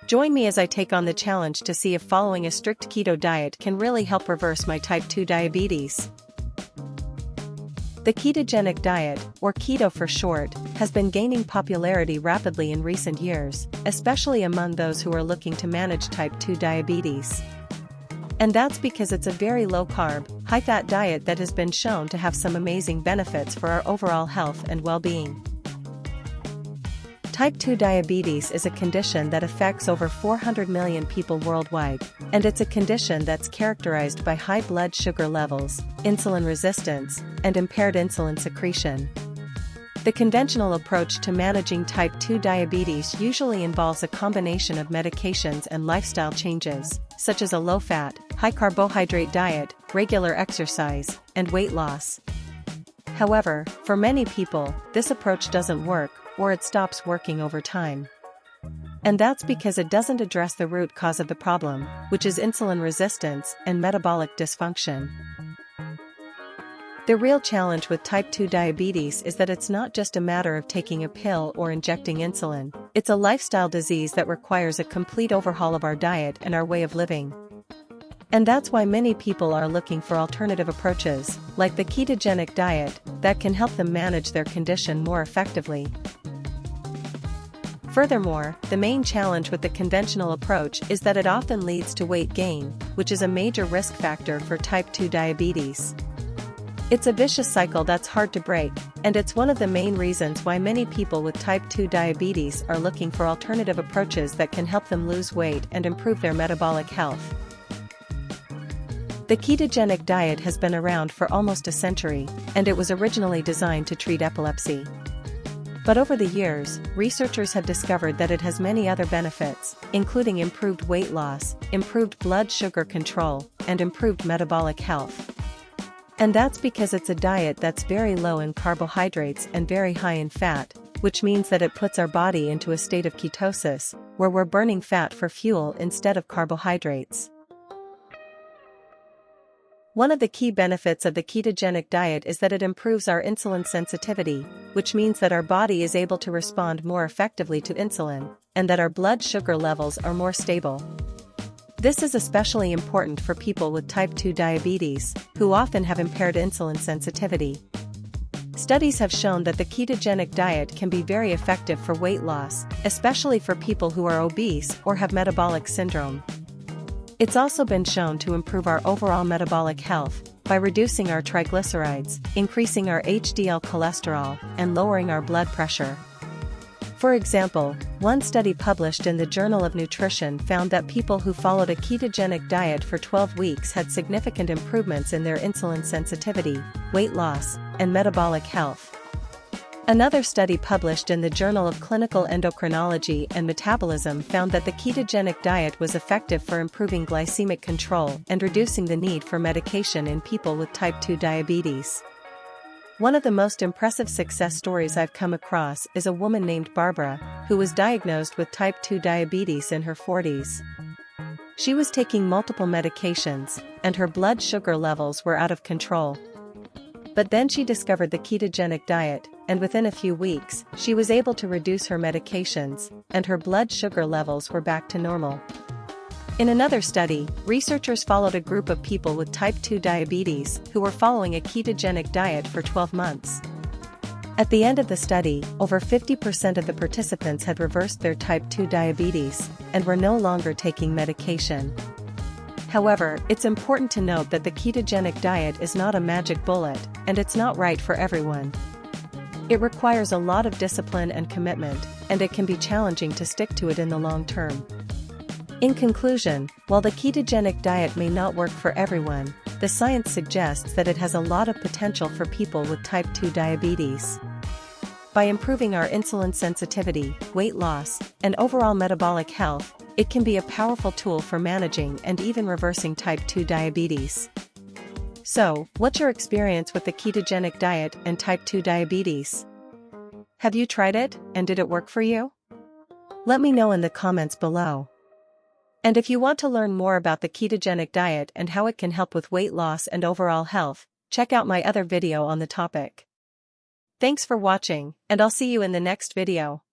Join me as I take on the challenge to see if following a strict keto diet can really help reverse my type 2 diabetes. The ketogenic diet, or keto for short, has been gaining popularity rapidly in recent years, especially among those who are looking to manage type 2 diabetes. And that's because it's a very low-carb, high-fat diet that has been shown to have some amazing benefits for our overall health and well-being. Type 2 diabetes is a condition that affects over 400 million people worldwide, and it's a condition that's characterized by high blood sugar levels, insulin resistance, and impaired insulin secretion. The conventional approach to managing type 2 diabetes usually involves a combination of medications and lifestyle changes, such as a low-fat, high-carbohydrate diet, regular exercise, and weight loss. However, for many people, this approach doesn't work, or it stops working over time. And that's because it doesn't address the root cause of the problem, which is insulin resistance and metabolic dysfunction. The real challenge with type 2 diabetes is that it's not just a matter of taking a pill or injecting insulin, it's a lifestyle disease that requires a complete overhaul of our diet and our way of living. And that's why many people are looking for alternative approaches, like the ketogenic diet, that can help them manage their condition more effectively. Furthermore, the main challenge with the conventional approach is that it often leads to weight gain, which is a major risk factor for type 2 diabetes. It's a vicious cycle that's hard to break, and it's one of the main reasons why many people with type 2 diabetes are looking for alternative approaches that can help them lose weight and improve their metabolic health. The ketogenic diet has been around for almost a century, and it was originally designed to treat epilepsy. But over the years, researchers have discovered that it has many other benefits, including improved weight loss, improved blood sugar control, and improved metabolic health. And that's because it's a diet that's very low in carbohydrates and very high in fat, which means that it puts our body into a state of ketosis, where we're burning fat for fuel instead of carbohydrates. One of the key benefits of the ketogenic diet is that it improves our insulin sensitivity, which means that our body is able to respond more effectively to insulin, and that our blood sugar levels are more stable. This is especially important for people with type 2 diabetes, who often have impaired insulin sensitivity. Studies have shown that the ketogenic diet can be very effective for weight loss, especially for people who are obese or have metabolic syndrome. It's also been shown to improve our overall metabolic health by reducing our triglycerides, increasing our HDL cholesterol, and lowering our blood pressure. For example, one study published in the Journal of Nutrition found that people who followed a ketogenic diet for 12 weeks had significant improvements in their insulin sensitivity, weight loss, and metabolic health. Another study published in the Journal of Clinical Endocrinology and Metabolism found that the ketogenic diet was effective for improving glycemic control and reducing the need for medication in people with type 2 diabetes. One of the most impressive success stories I've come across is a woman named Barbara, who was diagnosed with type 2 diabetes in her 40s. She was taking multiple medications, and her blood sugar levels were out of control. But then she discovered the ketogenic diet, and within a few weeks, she was able to reduce her medications, and her blood sugar levels were back to normal. In another study, researchers followed a group of people with type 2 diabetes who were following a ketogenic diet for 12 months. At the end of the study, over 50% of the participants had reversed their type 2 diabetes, and were no longer taking medication. However, it's important to note that the ketogenic diet is not a magic bullet, and it's not right for everyone. It requires a lot of discipline and commitment, and it can be challenging to stick to it in the long term. In conclusion, while the ketogenic diet may not work for everyone, the science suggests that it has a lot of potential for people with type 2 diabetes. By improving our insulin sensitivity, weight loss, and overall metabolic health, it can be a powerful tool for managing and even reversing type 2 diabetes. So, what's your experience with the ketogenic diet and type 2 diabetes? Have you tried it, and did it work for you? Let me know in the comments below. And if you want to learn more about the ketogenic diet and how it can help with weight loss and overall health, check out my other video on the topic. Thanks for watching, and I'll see you in the next video.